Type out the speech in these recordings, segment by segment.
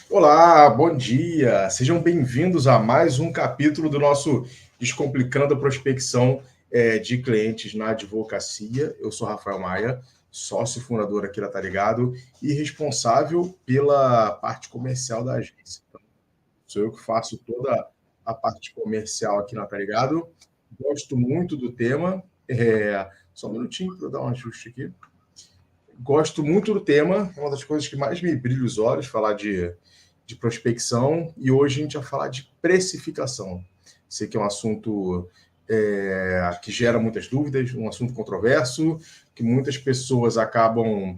Olá, bom dia. Sejam bem-vindos a mais um capítulo do nosso Descomplicando a Prospecção de Clientes na Advocacia. Eu sou Rafael Maia, sócio fundador aqui da Tá Ligado e responsável pela parte comercial da agência. Então, sou eu que faço toda a parte comercial aqui na Tá Ligado. Gosto muito do tema. Só um minutinho para eu dar um ajuste aqui. Gosto muito do tema, é uma das coisas que mais me brilha os olhos, falar de prospecção, e hoje a gente vai falar de precificação. Sei que é um assunto que gera muitas dúvidas, um assunto controverso, que muitas pessoas acabam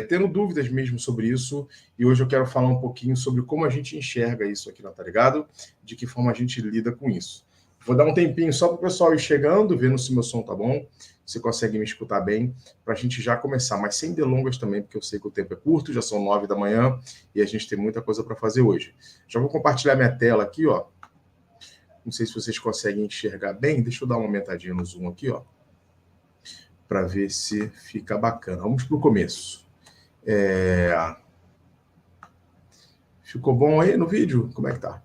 tendo dúvidas mesmo sobre isso, e hoje eu quero falar um pouquinho sobre como a gente enxerga isso aqui, Tá Ligado? De que forma a gente lida com isso. Vou dar um tempinho só para o pessoal ir chegando, vendo se meu som tá bom, você consegue me escutar bem, para a gente já começar, mas sem delongas também, porque eu sei que o tempo é curto, já são 9 da manhã e a gente tem muita coisa para fazer hoje. Já vou compartilhar minha tela aqui, ó. Não sei se vocês conseguem enxergar bem, deixa eu dar uma aumentadinha no zoom aqui, ó, para ver se fica bacana. Vamos para o começo. Ficou bom aí no vídeo? Como é que tá?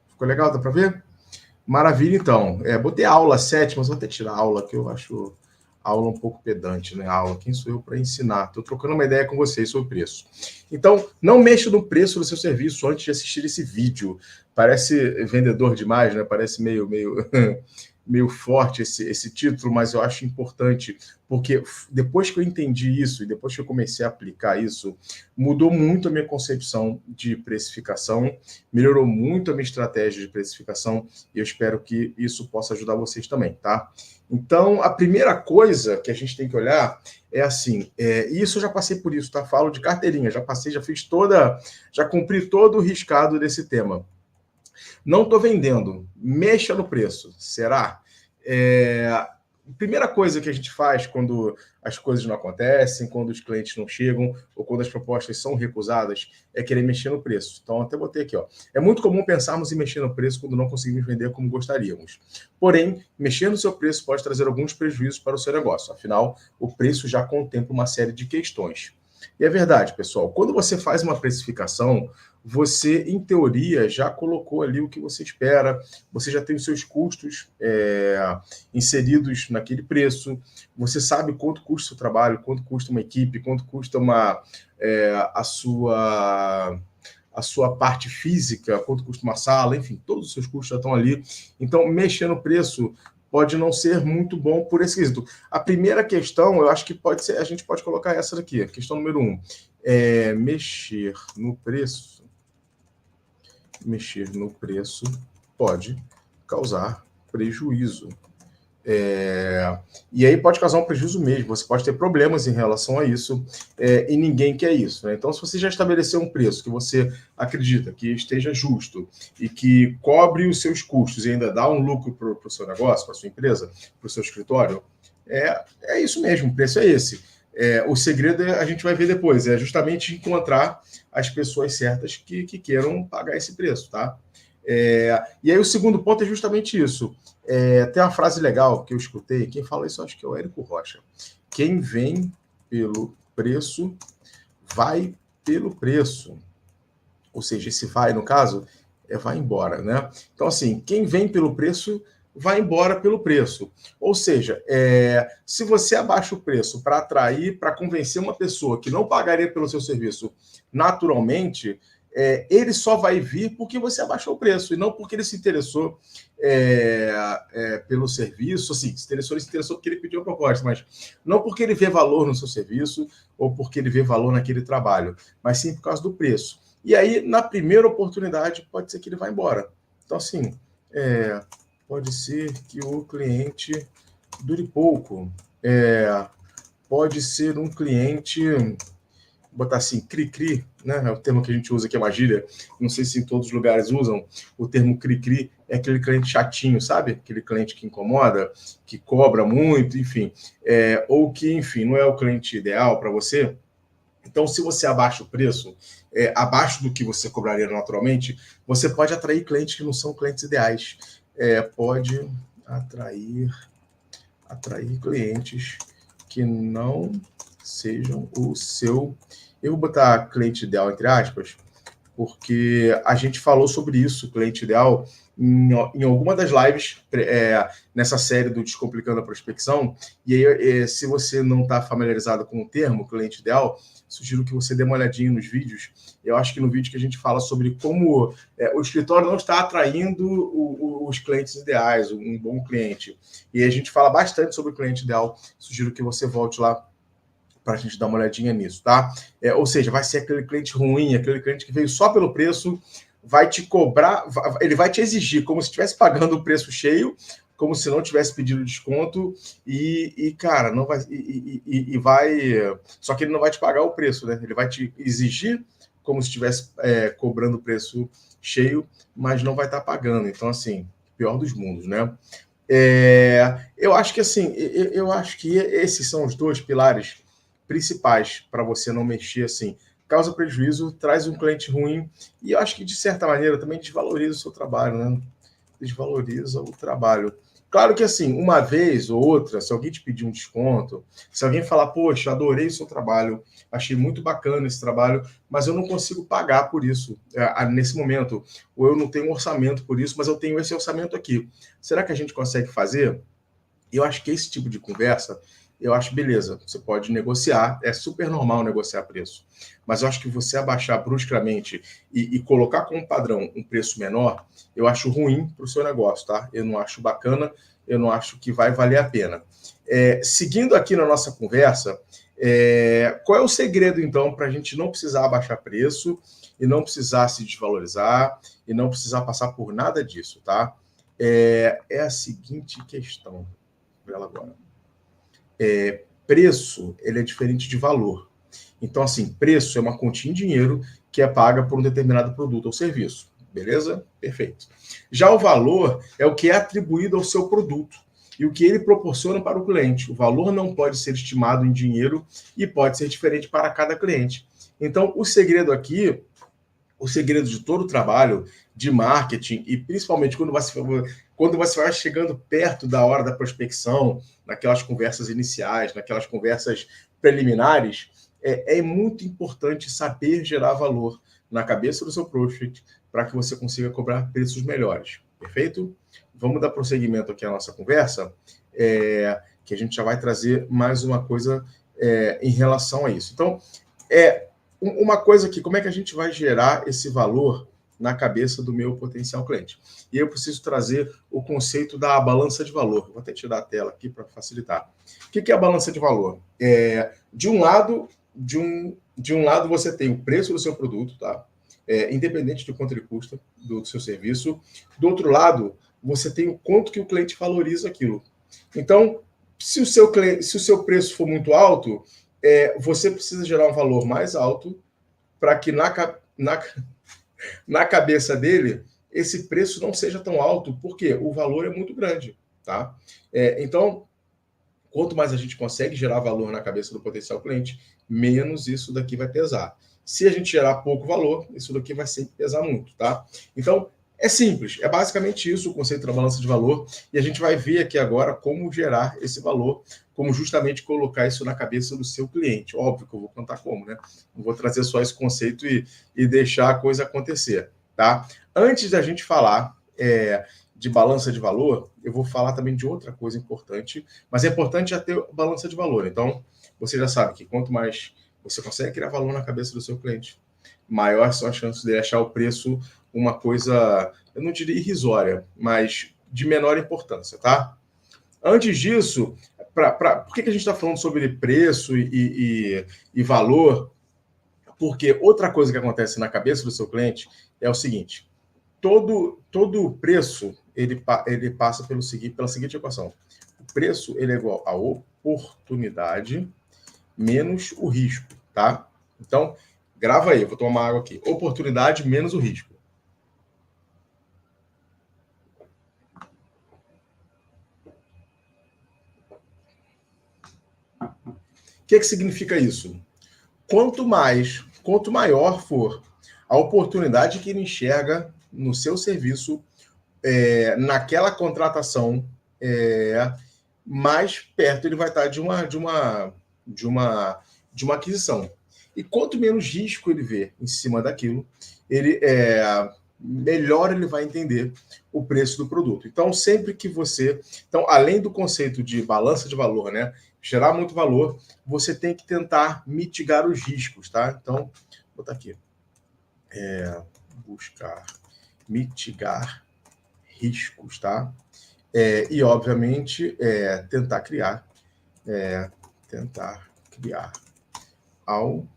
Ficou legal? Dá para ver? Maravilha, então. Botei aula 7, mas vou até tirar a aula, que eu acho a aula um pouco pedante, né? A aula, quem sou eu para ensinar? Estou trocando uma ideia com vocês sobre o preço. Então, não mexa no preço do seu serviço antes de assistir esse vídeo. Parece vendedor demais, né? Parece meio forte esse título, mas eu acho importante, porque depois que eu entendi isso e depois que eu comecei a aplicar isso, mudou muito a minha concepção de precificação, melhorou muito a minha estratégia de precificação, e eu espero que isso possa ajudar vocês também, tá? Então, a primeira coisa que a gente tem que olhar é assim, e isso eu já passei por isso, tá? Falo de carteirinha, já fiz já cumpri todo o riscado desse tema. Não estou vendendo, mexa no preço, será? Primeira coisa que a gente faz quando as coisas não acontecem, quando os clientes não chegam ou quando as propostas são recusadas, é querer mexer no preço. Então, até botei aqui, ó. É muito comum pensarmos em mexer no preço quando não conseguimos vender como gostaríamos. Porém, mexer no seu preço pode trazer alguns prejuízos para o seu negócio. Afinal, o preço já contempla uma série de questões. E é verdade, pessoal, quando você faz uma precificação, você, em teoria, já colocou ali o que você espera, você já tem os seus custos inseridos naquele preço, você sabe quanto custa o seu trabalho, quanto custa uma equipe, quanto custa a sua parte física, quanto custa uma sala, enfim, todos os seus custos já estão ali. Então, mexer no preço pode não ser muito bom por esse quesito. A primeira questão, eu acho que pode ser, a gente pode colocar essa daqui, a questão número 1, mexer no preço. Mexer no preço pode causar prejuízo. E aí pode causar um prejuízo mesmo, você pode ter problemas em relação a isso, e ninguém quer isso, né? Então, se você já estabeleceu um preço que você acredita que esteja justo e que cobre os seus custos e ainda dá um lucro para o seu negócio, para a sua empresa, para o seu escritório, é isso mesmo, o preço é esse. O segredo a gente vai ver depois, é justamente encontrar as pessoas certas que queiram pagar esse preço, tá? E aí o segundo ponto é justamente isso. Tem uma frase legal que eu escutei, quem fala isso acho que é o Érico Rocha. Quem vem pelo preço, vai pelo preço. Ou seja, esse vai, no caso, vai embora, né? Então, assim, quem vem pelo preço, vai embora pelo preço. Ou seja, se você abaixa o preço para atrair, para convencer uma pessoa que não pagaria pelo seu serviço naturalmente, ele só vai vir porque você abaixou o preço e não porque ele se interessou pelo serviço. Assim, se interessou porque ele pediu a proposta, mas não porque ele vê valor no seu serviço ou porque ele vê valor naquele trabalho, mas sim por causa do preço. E aí, na primeira oportunidade, pode ser que ele vá embora. Então, assim, pode ser que o cliente dure pouco. Pode ser um cliente, botar assim, cri-cri, né? É o termo que a gente usa aqui, é uma gíria. Não sei se em todos os lugares usam. O termo cri-cri é aquele cliente chatinho, sabe? Aquele cliente que incomoda, que cobra muito, enfim. Ou que, enfim, não é o cliente ideal para você. Então, se você abaixa o preço, abaixo do que você cobraria naturalmente, você pode atrair clientes que não são clientes ideais. Pode atrair clientes que não sejam o seu... Eu vou botar cliente ideal entre aspas, porque a gente falou sobre isso, cliente ideal, em alguma das lives nessa série do Descomplicando a Prospecção. E aí, se você não está familiarizado com o termo cliente ideal, sugiro que você dê uma olhadinha nos vídeos. Eu acho que no vídeo que a gente fala sobre como o escritório não está atraindo os clientes ideais, um bom cliente. E a gente fala bastante sobre o cliente ideal. Sugiro que você volte lá para a gente dar uma olhadinha nisso, tá? Ou seja, vai ser aquele cliente ruim, aquele cliente que veio só pelo preço, vai te cobrar, ele vai te exigir como se estivesse pagando o preço cheio, como se não tivesse pedido desconto, cara, não vai. Só que ele não vai te pagar o preço, né? Ele vai te exigir como se estivesse cobrando o preço cheio, mas não vai estar pagando. Então, assim, pior dos mundos, né? Eu acho que assim, eu acho que esses são os dois pilares principais para você não mexer assim. Causa prejuízo, traz um cliente ruim e eu acho que, de certa maneira, também desvaloriza o seu trabalho, né? Desvaloriza o trabalho. Claro que, assim, uma vez ou outra, se alguém te pedir um desconto, se alguém falar, poxa, adorei o seu trabalho, achei muito bacana esse trabalho, mas eu não consigo pagar por isso nesse momento, ou eu não tenho um orçamento por isso, mas eu tenho esse orçamento aqui. Será que a gente consegue fazer? Eu acho que esse tipo de conversa, eu acho beleza, você pode negociar, é super normal negociar preço, mas eu acho que você abaixar bruscamente e colocar como padrão um preço menor, eu acho ruim para o seu negócio, tá? Eu não acho bacana, eu não acho que vai valer a pena. Seguindo aqui na nossa conversa, qual é o segredo, então, para a gente não precisar abaixar preço e não precisar se desvalorizar e não precisar passar por nada disso, tá? É a seguinte questão. Ela agora. Preço, ele é diferente de valor. Então, assim, preço é uma quantia em dinheiro que é paga por um determinado produto ou serviço. Beleza? Perfeito. Já o valor é o que é atribuído ao seu produto e o que ele proporciona para o cliente. O valor não pode ser estimado em dinheiro e pode ser diferente para cada cliente. Então, o segredo aqui, o segredo de todo o trabalho de marketing, e principalmente quando você vai chegando perto da hora da prospecção, naquelas conversas iniciais, naquelas conversas preliminares, é muito importante saber gerar valor na cabeça do seu prospect para que você consiga cobrar preços melhores. Perfeito? Vamos dar prosseguimento aqui à nossa conversa, que a gente já vai trazer mais uma coisa em relação a isso. Então, uma coisa aqui, como é que a gente vai gerar esse valor na cabeça do meu potencial cliente? E eu preciso trazer o conceito da balança de valor. Vou até tirar a tela aqui para facilitar. O que é a balança de valor? De um lado você tem o preço do seu produto, tá? Independente de quanto ele custa, do seu serviço. Do outro lado, você tem o quanto que o cliente valoriza aquilo. Então, se o seu preço for muito alto, você precisa gerar um valor mais alto para que na cabeça dele esse preço não seja tão alto, porque o valor é muito grande, tá? Então, quanto mais a gente consegue gerar valor na cabeça do potencial cliente, menos isso daqui vai pesar. Se a gente gerar pouco valor, isso daqui vai sempre pesar muito, tá? Então, é simples, é basicamente isso o conceito da balança de valor, e a gente vai ver aqui agora como gerar esse valor, como justamente colocar isso na cabeça do seu cliente. Óbvio que eu vou contar como, né? Não vou trazer só esse conceito e deixar a coisa acontecer, tá? Antes da gente falar de balança de valor, eu vou falar também de outra coisa importante, mas é importante já ter balança de valor. Então, você já sabe que quanto mais você consegue criar valor na cabeça do seu cliente, maior são as chances de achar o preço uma coisa, eu não diria irrisória, mas de menor importância, tá? Antes disso, por que a gente está falando sobre preço e valor? Porque outra coisa que acontece na cabeça do seu cliente é o seguinte: todo preço ele passa pela seguinte equação. O preço ele é igual a oportunidade menos o risco, tá? Então, grava aí, eu vou tomar água aqui. Oportunidade menos o risco. O que significa isso? Quanto maior for a oportunidade que ele enxerga no seu serviço, naquela contratação, mais perto ele vai estar de uma aquisição. E quanto menos risco ele vê em cima daquilo, melhor ele vai entender o preço do produto. Então, sempre que você... Então, além do conceito de balança de valor, né? Gerar muito valor, você tem que tentar mitigar os riscos, tá? Então, vou botar aqui. Buscar mitigar riscos, tá? E, obviamente, tentar criar ao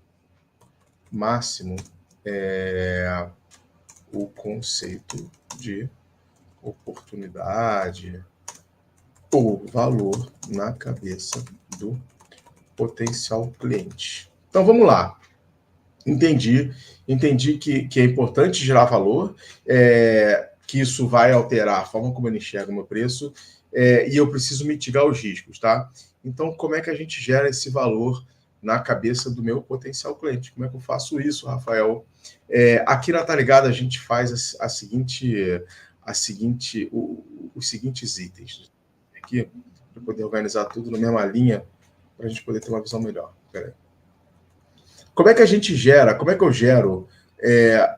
máximo o conceito de oportunidade ou valor na cabeça do potencial cliente. Então, vamos lá. Entendi que é importante gerar valor, que isso vai alterar a forma como ele enxerga o meu preço, e eu preciso mitigar os riscos, tá? Então, como é que a gente gera esse valor na cabeça do meu potencial cliente? Como é que eu faço isso, Rafael? Aqui na Tá Ligado a gente faz os seguintes itens. Aqui, para poder organizar tudo na mesma linha, para a gente poder ter uma visão melhor. Peraí. Como é que eu gero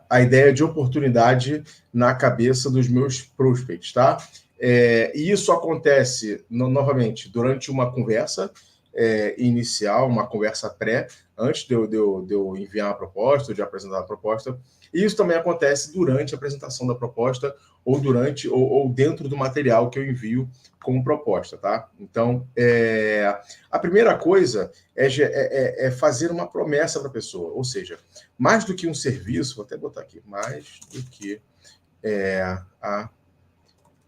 a ideia de oportunidade na cabeça dos meus prospects, tá? E isso acontece, novamente, durante uma conversa inicial, uma conversa pré, antes de eu enviar a proposta, de apresentar a proposta. E isso também acontece durante a apresentação da proposta ou durante ou dentro do material que eu envio como proposta, tá? Então, a primeira coisa é fazer uma promessa para a pessoa, ou seja, mais do que um serviço, vou até botar aqui, mais do que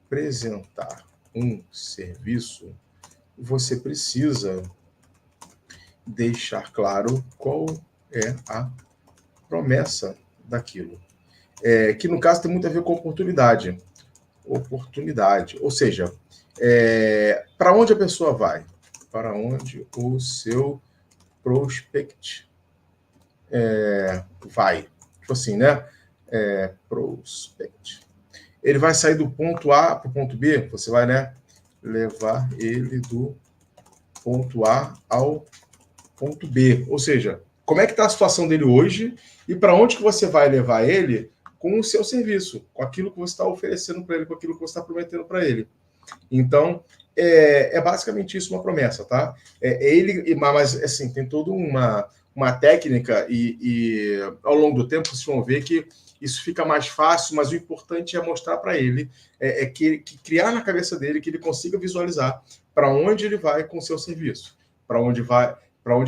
apresentar um serviço, você precisa deixar claro qual é a promessa daquilo. Que, no caso, tem muito a ver com oportunidade. Ou seja, para onde a pessoa vai? Para onde o seu prospect vai. Tipo assim, né? Prospect. Ele vai sair do ponto A para o ponto B, você vai, né, levar ele do ponto A ao ponto B. Ou seja, como é que está a situação dele hoje e para onde que você vai levar ele com o seu serviço, com aquilo que você está oferecendo para ele, com aquilo que você está prometendo para ele. Então, basicamente isso, uma promessa, tá? Mas, assim, tem toda uma técnica e ao longo do tempo vocês vão ver que isso fica mais fácil, mas o importante é mostrar para ele, que criar na cabeça dele que ele consiga visualizar para onde ele vai com o seu serviço. Para onde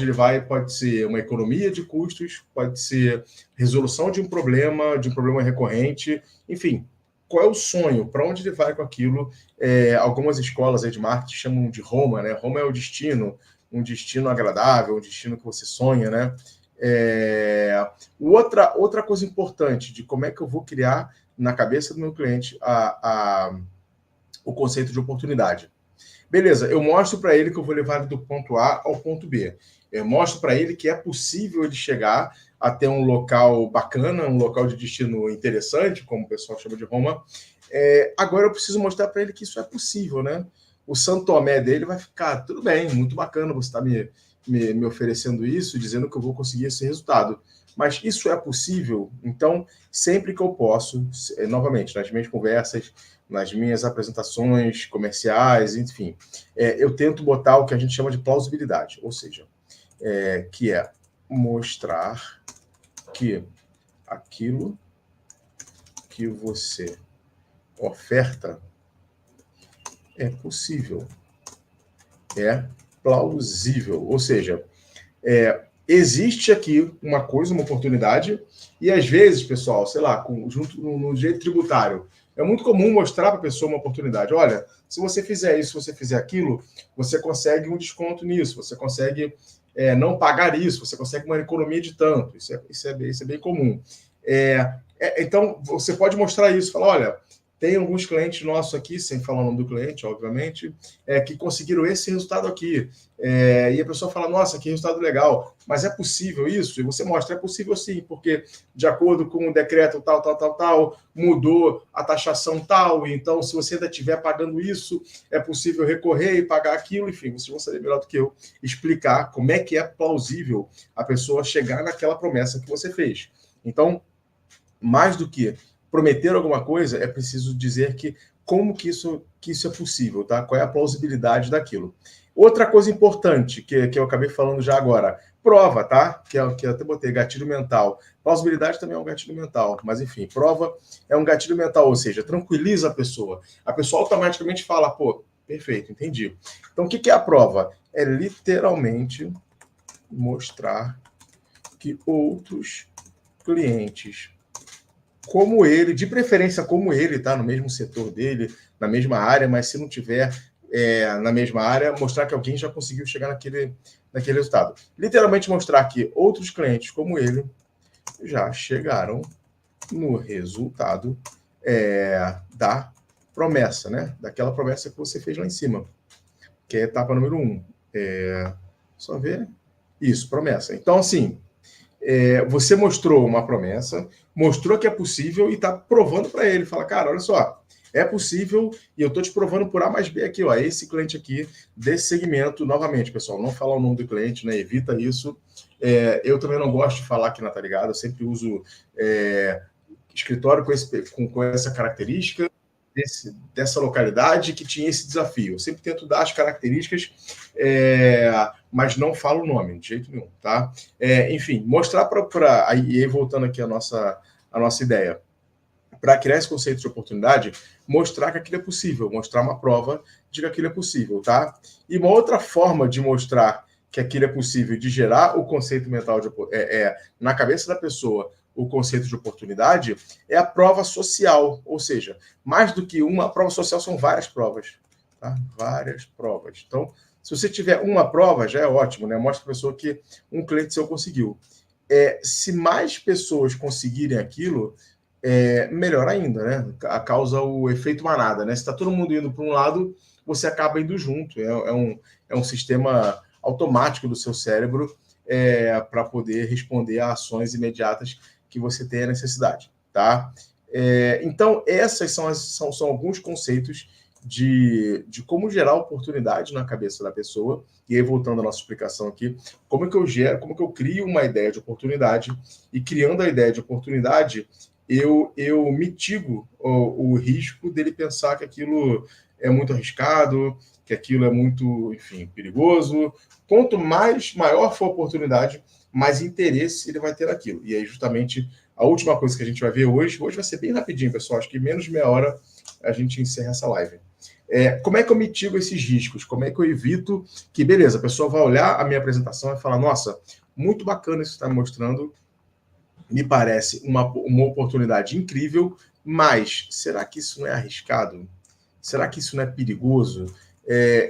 ele vai pode ser uma economia de custos, pode ser resolução de um problema recorrente, enfim, qual é o sonho, para onde ele vai com aquilo. Algumas escolas aí de marketing chamam de Roma, né? Roma é o destino, um destino agradável, um destino que você sonha, né? Outra coisa importante de como é que eu vou criar na cabeça do meu cliente o conceito de oportunidade. Beleza, eu mostro para ele que eu vou levar ele do ponto A ao ponto B. Eu mostro para ele que é possível ele chegar até um local bacana, um local de destino interessante, como o pessoal chama de Roma. Agora eu preciso mostrar para ele que isso é possível, né? O Santo Tomé dele vai ficar, tudo bem, muito bacana você estar me oferecendo isso, dizendo que eu vou conseguir esse resultado. Mas isso é possível? Então, sempre que eu posso, novamente, nas minhas conversas, nas minhas apresentações comerciais, enfim, eu tento botar o que a gente chama de plausibilidade, ou seja, que é mostrar que aquilo que você oferta é possível, é plausível, ou seja, existe aqui uma coisa, uma oportunidade, e às vezes, pessoal, sei lá, junto no direito tributário, é muito comum mostrar para a pessoa uma oportunidade. Olha, se você fizer isso, se você fizer aquilo, você consegue um desconto nisso, você consegue não pagar isso, você consegue uma economia de tanto. Isso é bem comum. Então, você pode mostrar isso, falar, olha, tem alguns clientes nossos aqui, sem falar o nome do cliente, obviamente, que conseguiram esse resultado aqui. E a pessoa fala, nossa, que resultado legal. Mas é possível isso? E você mostra, é possível sim, porque de acordo com o decreto tal, mudou a taxação tal, então se você ainda estiver pagando isso, é possível recorrer e pagar aquilo. Enfim, vocês vão saber melhor do que eu explicar como é que é plausível a pessoa chegar naquela promessa que você fez. Então, mais do que prometer alguma coisa, é preciso dizer que como que isso é possível, tá? Qual é a plausibilidade daquilo. Outra coisa importante, que eu acabei falando já agora, prova, tá? Que eu até botei gatilho mental. Plausibilidade também é um gatilho mental, mas enfim, prova é um gatilho mental, ou seja, tranquiliza a pessoa. A pessoa automaticamente fala, pô, perfeito, entendi. Então, o que é a prova? É literalmente mostrar que outros clientes como ele, de preferência como ele, tá? No mesmo setor dele, na mesma área, mas se não tiver na mesma área, mostrar que alguém já conseguiu chegar naquele resultado. Literalmente mostrar que outros clientes como ele já chegaram no resultado da promessa, né? Daquela promessa que você fez lá em cima, que é a etapa número 1. Só ver. Isso, promessa. Então, assim, você mostrou uma promessa, mostrou que é possível e está provando para ele. Fala, cara, olha só, é possível e eu estou te provando por A mais B aqui, ó, esse cliente aqui desse segmento. Novamente, pessoal, não falar o nome do cliente, né? Evita isso. Eu também não gosto de falar aqui na Tá Ligado, eu sempre uso escritório com essa característica, dessa localidade que tinha esse desafio. Eu sempre tento dar as características, mas não falo o nome, de jeito nenhum, tá? Enfim, mostrar para... Aí, voltando aqui a nossa ideia, para criar esse conceito de oportunidade, mostrar que aquilo é possível, mostrar uma prova de que aquilo é possível, tá? E uma outra forma de mostrar que aquilo é possível, de gerar o conceito mental na cabeça da pessoa, o conceito de oportunidade, é a prova social, ou seja, mais do que uma prova social, são várias provas, tá? Várias provas. Então, se você tiver uma prova, já é ótimo, né? Mostra a pessoa que um cliente seu conseguiu. Se mais pessoas conseguirem aquilo, melhor ainda, né? Causa o efeito manada, né? Se está todo mundo indo para um lado, você acaba indo junto. É um sistema automático do seu cérebro para poder responder a ações imediatas que você tenha necessidade, tá? Então, essas são alguns conceitos de como gerar oportunidade na cabeça da pessoa. E aí, voltando à nossa explicação aqui, como que eu crio uma ideia de oportunidade, e criando a ideia de oportunidade, eu mitigo o risco dele pensar que aquilo é muito arriscado, que aquilo é muito, enfim, perigoso. Quanto maior for a oportunidade, mais interesse ele vai ter naquilo. E aí, justamente, a última coisa que a gente vai ver hoje vai ser bem rapidinho, pessoal, acho que menos de meia hora a gente encerra essa live. Como é que eu mitigo esses riscos? Como é que eu evito que, beleza, a pessoa vai olhar a minha apresentação e falar, nossa, muito bacana isso que você está me mostrando, me parece uma oportunidade incrível, mas será que isso não é arriscado? Será que isso não é perigoso?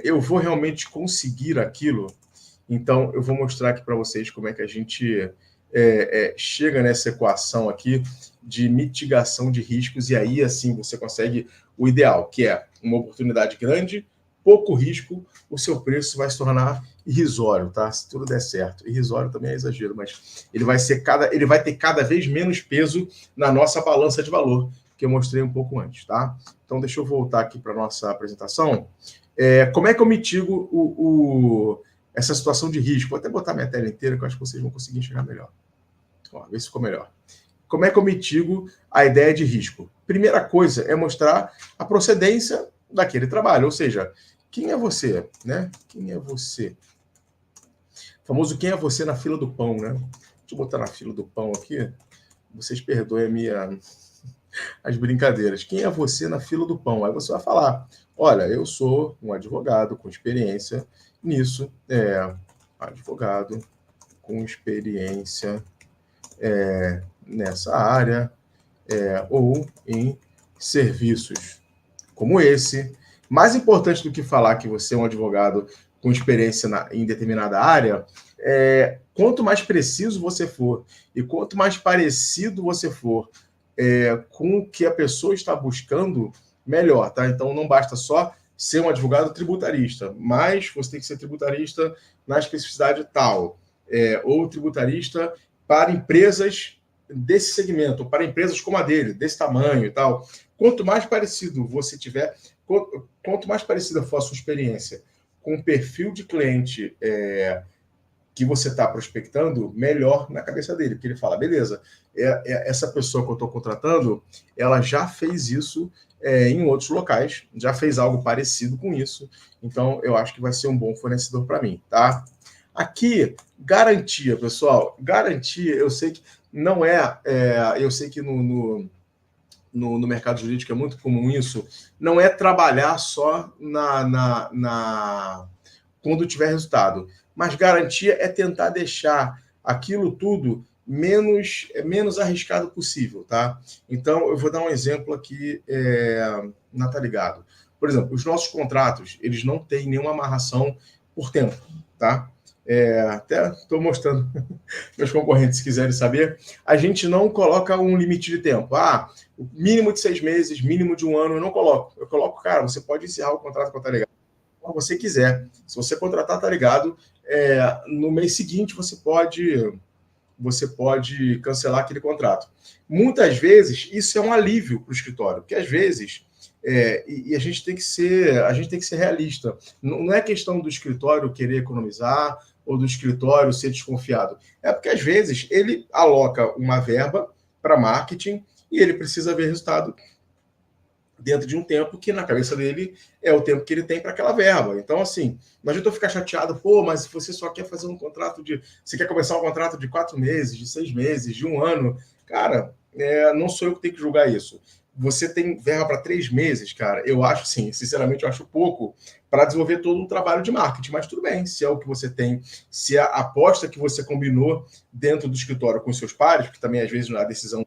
Eu vou realmente conseguir aquilo? Então, eu vou mostrar aqui para vocês como é que a gente chega nessa equação aqui de mitigação de riscos, e aí, assim, você consegue o ideal, que é uma oportunidade grande, pouco risco, o seu preço vai se tornar irrisório, tá? Se tudo der certo. Irrisório também é exagero, mas ele vai ter cada vez menos peso na nossa balança de valor, que eu mostrei um pouco antes, tá? Então, deixa eu voltar aqui para a nossa apresentação. Como é que eu mitigo essa situação de risco? Vou até botar minha tela inteira, que eu acho que vocês vão conseguir enxergar melhor. Ó, ver se ficou melhor. Como é que eu mitigo a ideia de risco? Primeira coisa é mostrar a procedência daquele trabalho, ou seja, quem é você, né? Quem é você? O famoso quem é você na fila do pão, né? Deixa eu botar na fila do pão aqui. Vocês perdoem as brincadeiras. Quem é você na fila do pão? Aí você vai falar, olha, eu sou um advogado com experiência nisso, advogado com experiência nessa área, ou em serviços como esse. Mais importante do que falar que você é um advogado com experiência em determinada área, quanto mais preciso você for e quanto mais parecido você for com o que a pessoa está buscando, melhor, tá? Então, não basta só ser um advogado tributarista, mas você tem que ser tributarista na especificidade tal, ou tributarista para empresas desse segmento, ou para empresas como a dele, desse tamanho e tal. Quanto mais parecido você tiver, quanto mais parecida for a sua experiência com o perfil de cliente que você está prospectando, melhor na cabeça dele, porque ele fala, beleza, essa pessoa que eu estou contratando, ela já fez isso em outros locais, já fez algo parecido com isso, então eu acho que vai ser um bom fornecedor para mim, tá? Aqui, garantia, pessoal, garantia, eu sei que não eu sei que no mercado jurídico é muito comum isso, não é trabalhar só quando tiver resultado. Mas garantia é tentar deixar aquilo tudo menos arriscado possível, tá? Então, eu vou dar um exemplo aqui, na Tá Ligado. Por exemplo, os nossos contratos, eles não têm nenhuma amarração por tempo, tá? Até estou mostrando meus concorrentes, se quiserem saber. A gente não coloca um limite de tempo. Mínimo de 6 meses, mínimo de 1 ano, eu não coloco. Eu coloco, cara, você pode encerrar o contrato com a Tá Ligado quando você quiser. Se você contratar, Tá Ligado, no mês seguinte você pode cancelar aquele contrato. Muitas vezes, isso é um alívio para o escritório, porque às vezes a gente tem que ser realista. Não é questão do escritório querer economizar ou do escritório ser desconfiado. É porque às vezes ele aloca uma verba para marketing e ele precisa ver resultado dentro de um tempo que na cabeça dele é o tempo que ele tem para aquela verba. Então, assim, não adianta eu ficar chateado, mas você só quer fazer um contrato você quer começar um contrato de 4 meses, de 6 meses, de 1 ano. Cara, não sou eu que tenho que julgar isso. Você tem verba para 3 meses, cara. Eu acho, sim, sinceramente, eu acho pouco para desenvolver todo um trabalho de marketing. Mas tudo bem, se é o que você tem, se é a aposta que você combinou dentro do escritório com seus pares, porque também às vezes a decisão é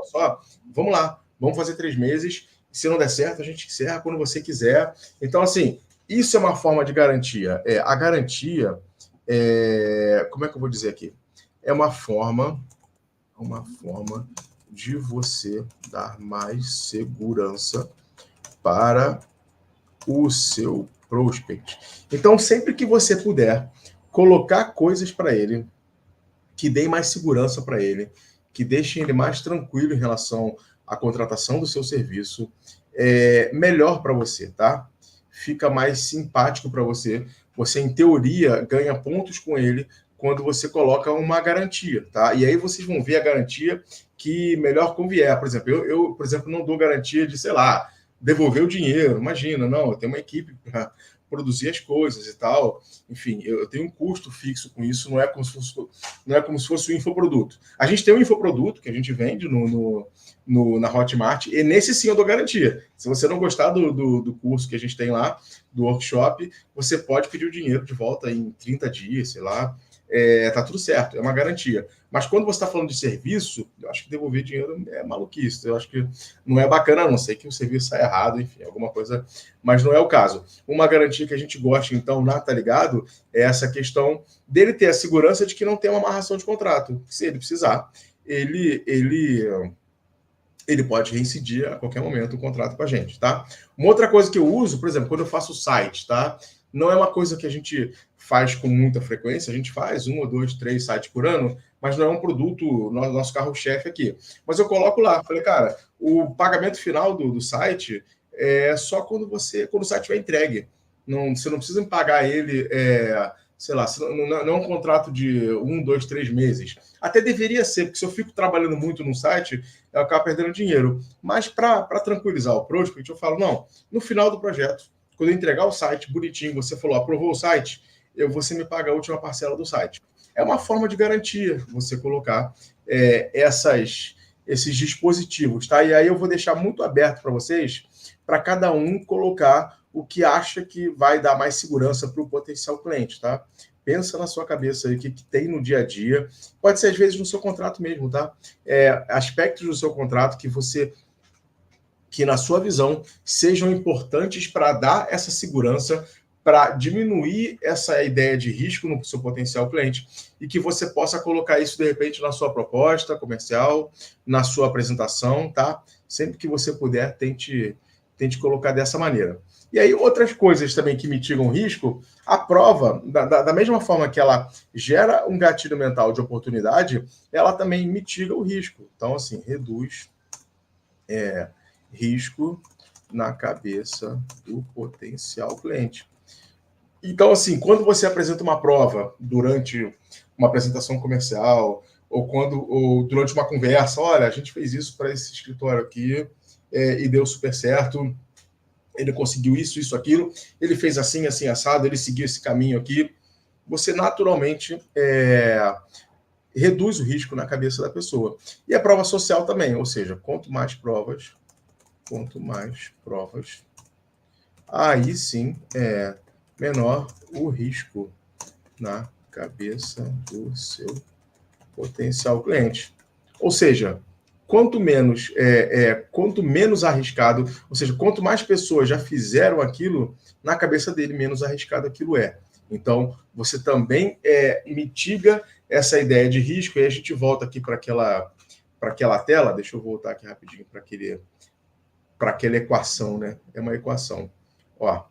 só, vamos lá, vamos fazer 3 meses. Se não der certo, a gente encerra quando você quiser. Então, assim, isso é uma forma de garantia. A garantia, como é que eu vou dizer aqui? É uma forma de você dar mais segurança para o seu prospect. Então, sempre que você puder colocar coisas para ele que deem mais segurança para ele, que deixem ele mais tranquilo em relação à contratação do seu serviço, melhor para você, tá? Fica mais simpático para você. Você, em teoria, ganha pontos com ele quando você coloca uma garantia, tá? E aí vocês vão ver a garantia que melhor convier. Por exemplo, eu por exemplo, não dou garantia de, sei lá, devolver o dinheiro. Imagina, não, eu tenho uma equipe para produzir as coisas e tal. Enfim, eu tenho um custo fixo com isso, não é como se fosse um infoproduto. A gente tem um infoproduto que a gente vende na Hotmart, e nesse sim eu dou garantia. Se você não gostar do curso que a gente tem lá, do workshop, você pode pedir o dinheiro de volta em 30 dias, sei lá. Tá tudo certo, é uma garantia. Mas quando você está falando de serviço, eu acho que devolver dinheiro é maluquice. Eu acho que não é bacana, a não sei que o serviço sai errado, enfim, alguma coisa, mas não é o caso. Uma garantia que a gente gosta, então, Tá Ligado, é essa questão dele ter a segurança de que não tem uma amarração de contrato. Se ele precisar, ele pode reincidir a qualquer momento o contrato com a gente, tá? Uma outra coisa que eu uso, por exemplo, quando eu faço site, tá? Não é uma coisa que a gente faz com muita frequência, a gente faz 1 ou 2, 3 sites por ano, mas não é um produto, nosso carro-chefe aqui. Mas eu coloco lá, falei, cara, o pagamento final do site é só quando o site estiver entregue. Você não precisa me pagar ele, sei lá, não é um contrato de 1, 2, 3 meses. Até deveria ser, porque se eu fico trabalhando muito no site, eu acabo perdendo dinheiro. Mas para tranquilizar o prospect, eu falo, não, no final do projeto, quando eu entregar o site bonitinho, você falou, aprovou o site, você me paga a última parcela do site. É uma forma de garantia você colocar esses dispositivos, tá? E aí eu vou deixar muito aberto para vocês, para cada um colocar o que acha que vai dar mais segurança para o potencial cliente, tá? Pensa na sua cabeça aí o que tem no dia a dia. Pode ser, às vezes, no seu contrato mesmo, tá? Aspectos do seu contrato que, na sua visão, sejam importantes para dar essa segurança, para diminuir essa ideia de risco no seu potencial cliente e que você possa colocar isso, de repente, na sua proposta comercial, na sua apresentação, tá? Sempre que você puder, tente colocar dessa maneira. E aí, outras coisas também que mitigam o risco, a prova, da mesma forma que ela gera um gatilho mental de oportunidade, ela também mitiga o risco. Então, assim, reduz risco na cabeça do potencial cliente. Então, assim, quando você apresenta uma prova durante uma apresentação comercial, ou durante uma conversa, olha, a gente fez isso para esse escritório aqui, e deu super certo, ele conseguiu isso, isso, aquilo, ele fez assim, assim, assado, ele seguiu esse caminho aqui, você naturalmente reduz o risco na cabeça da pessoa. E a prova social também, ou seja, quanto mais provas, aí sim menor o risco na cabeça do seu potencial cliente. Ou seja, quanto menos arriscado, ou seja, quanto mais pessoas já fizeram aquilo, na cabeça dele, menos arriscado aquilo é. Então, você também mitiga essa ideia de risco, e a gente volta aqui para aquela tela, deixa eu voltar aqui rapidinho para aquela equação, né? É uma equação. Ó,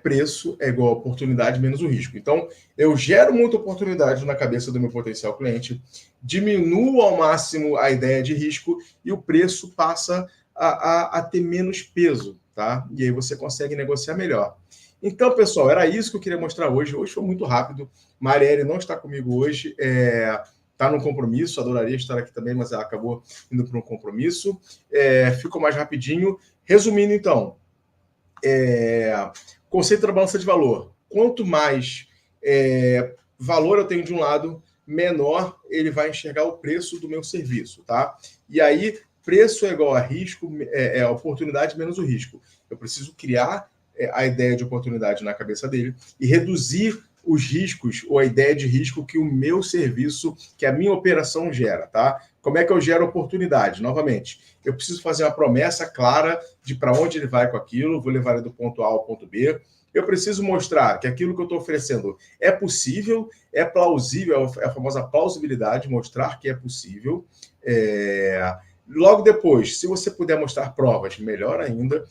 preço é igual a oportunidade menos o risco. Então, eu gero muita oportunidade na cabeça do meu potencial cliente, diminuo ao máximo a ideia de risco e o preço passa a ter menos peso, tá? E aí você consegue negociar melhor. Então, pessoal, era isso que eu queria mostrar hoje. Hoje foi muito rápido. Marielle não está comigo hoje, está num compromisso, adoraria estar aqui também, mas ela acabou indo para um compromisso. Ficou mais rapidinho. Resumindo, então, conceito da balança de valor. Quanto mais valor eu tenho de um lado, menor ele vai enxergar o preço do meu serviço, tá? E aí, preço é igual a risco, a oportunidade menos o risco. Eu preciso criar a ideia de oportunidade na cabeça dele e reduzir os riscos ou a ideia de risco que o meu serviço, que a minha operação gera, tá? Como é que eu gero oportunidade? Novamente, eu preciso fazer uma promessa clara de para onde ele vai com aquilo, vou levar ele do ponto A ao ponto B. Eu preciso mostrar que aquilo que eu estou oferecendo é possível, é plausível, é a famosa plausibilidade, mostrar que é possível. Logo depois, se você puder mostrar provas, melhor ainda,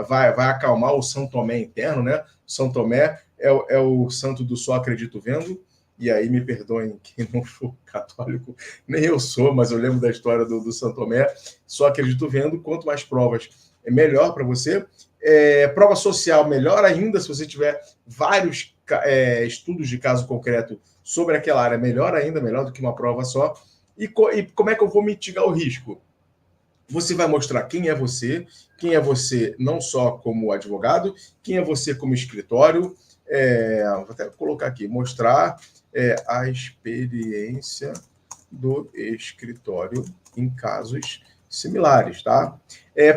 vai acalmar o São Tomé interno, né? São Tomé é o santo do só acredito vendo, e aí me perdoem quem não for católico, nem eu sou, mas eu lembro da história do São Tomé, só acredito vendo, quanto mais provas, é melhor para você. Prova social, melhor ainda, se você tiver vários estudos de caso concreto sobre aquela área, melhor ainda, melhor do que uma prova só. E como é que eu vou mitigar o risco? Você vai mostrar quem é você não só como advogado, quem é você como escritório. Vou até colocar aqui, mostrar a experiência do escritório em casos similares, tá?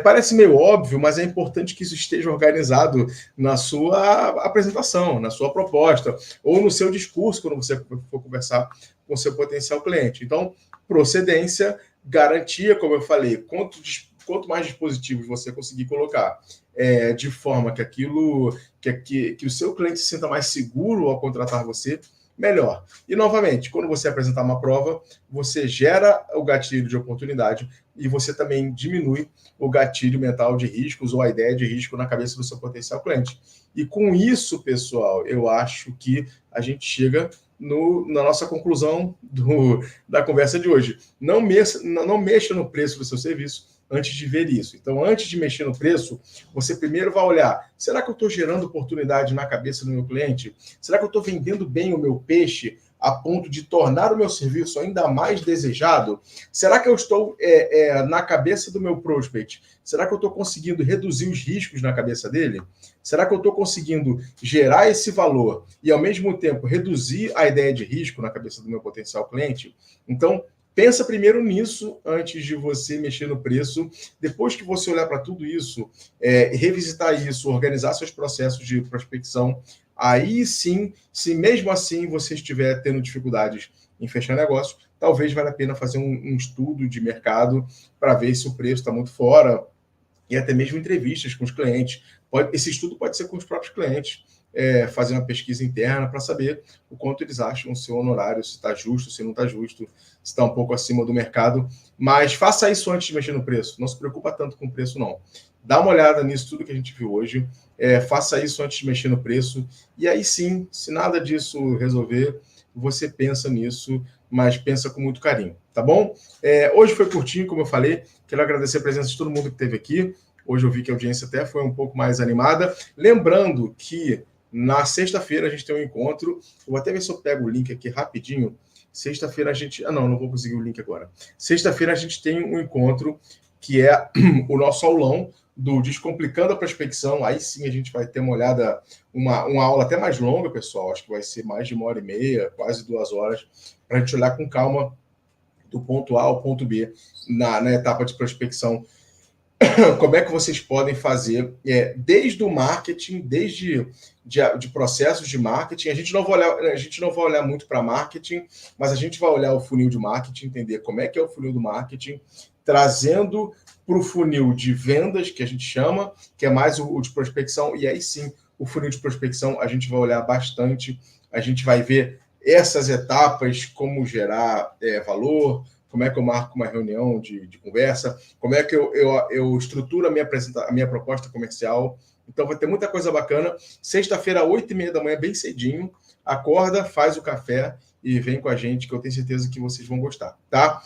Parece meio óbvio, mas é importante que isso esteja organizado na sua apresentação, na sua proposta, ou no seu discurso, quando você for conversar com o seu potencial cliente. Então, procedência, garantia, como eu falei, quanto mais dispositivos você conseguir colocar, de forma que aquilo, que o seu cliente se sinta mais seguro ao contratar você, melhor. E, novamente, quando você apresentar uma prova, você gera o gatilho de oportunidade e você também diminui o gatilho mental de riscos ou a ideia de risco na cabeça do seu potencial cliente. E com isso, pessoal, eu acho que a gente chega na nossa conclusão da conversa de hoje. Não mexa no preço do seu serviço antes de ver isso. Então, antes de mexer no preço, você primeiro vai olhar, será que eu estou gerando oportunidade na cabeça do meu cliente? Será que eu estou vendendo bem o meu peixe a ponto de tornar o meu serviço ainda mais desejado? Será que eu estou na cabeça do meu prospect? Será que eu estou conseguindo reduzir os riscos na cabeça dele? Será que eu estou conseguindo gerar esse valor e, ao mesmo tempo, reduzir a ideia de risco na cabeça do meu potencial cliente? Então, pensa primeiro nisso antes de você mexer no preço. Depois que você olhar para tudo isso, revisitar isso, organizar seus processos de prospecção, aí sim, se mesmo assim você estiver tendo dificuldades em fechar negócio, talvez valha a pena fazer um estudo de mercado para ver se o preço está muito fora, e até mesmo entrevistas com os clientes. Esse estudo pode ser com os próprios clientes, fazer uma pesquisa interna para saber o quanto eles acham o seu honorário, se está justo, se não está justo, se está um pouco acima do mercado. Mas faça isso antes de mexer no preço. Não se preocupa tanto com o preço, não. Dá uma olhada nisso tudo que a gente viu hoje. Faça isso antes de mexer no preço. E aí sim, se nada disso resolver, você pensa nisso, mas pensa com muito carinho, tá bom? Hoje foi curtinho, como eu falei. Quero agradecer a presença de todo mundo que esteve aqui. Hoje eu vi que a audiência até foi um pouco mais animada. Lembrando que Na sexta-feira a gente tem um encontro. Eu vou até ver se eu pego o link aqui rapidinho. Sexta-feira a gente... não vou conseguir o link agora. Sexta-feira a gente tem um encontro que é o nosso aulão do Descomplicando a Prospecção. Aí sim a gente vai ter uma olhada, uma aula até mais longa, pessoal. Acho que vai ser mais de 1h30, quase 2 horas, para a gente olhar com calma do ponto A ao ponto B na etapa de prospecção. Como é que vocês podem fazer desde o marketing, desde de processos de marketing. A gente não vai olhar muito para marketing, mas a gente vai olhar o funil de marketing, entender como é que é o funil do marketing, trazendo para o funil de vendas, que a gente chama, que é mais o de prospecção, e aí sim, o funil de prospecção a gente vai olhar bastante, a gente vai ver essas etapas, como gerar valor, como é que eu marco uma reunião de conversa, como é que eu estruturo a minha proposta comercial. Então vai ter muita coisa bacana. Sexta-feira, 8h30 da manhã, bem cedinho, acorda, faz o café e vem com a gente, que eu tenho certeza que vocês vão gostar, tá?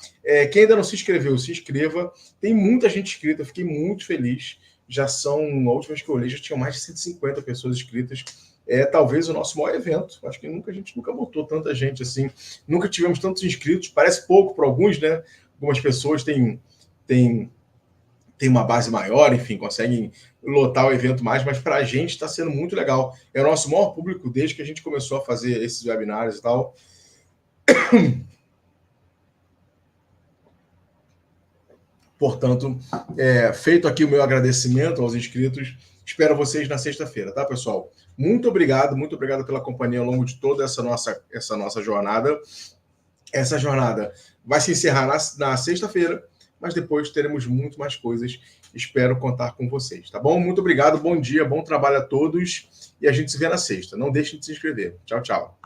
Quem ainda não se inscreveu, se inscreva. Tem muita gente inscrita, eu fiquei muito feliz. Já são, a última vez que eu olhei, já tinham mais de 150 pessoas inscritas. É talvez o nosso maior evento. Acho que a gente nunca botou tanta gente assim. Nunca tivemos tantos inscritos. Parece pouco para alguns, né? Algumas pessoas têm uma base maior, enfim, conseguem lotar o evento mais, mas para a gente está sendo muito legal. É o nosso maior público desde que a gente começou a fazer esses webinários e tal. Portanto, feito aqui o meu agradecimento aos inscritos, espero vocês na sexta-feira, tá, pessoal? Muito obrigado pela companhia ao longo de toda essa nossa jornada. Essa jornada vai se encerrar na sexta-feira, mas depois teremos muito mais coisas. Espero contar com vocês, tá bom? Muito obrigado, bom dia, bom trabalho a todos e a gente se vê na sexta. Não deixem de se inscrever. Tchau, tchau.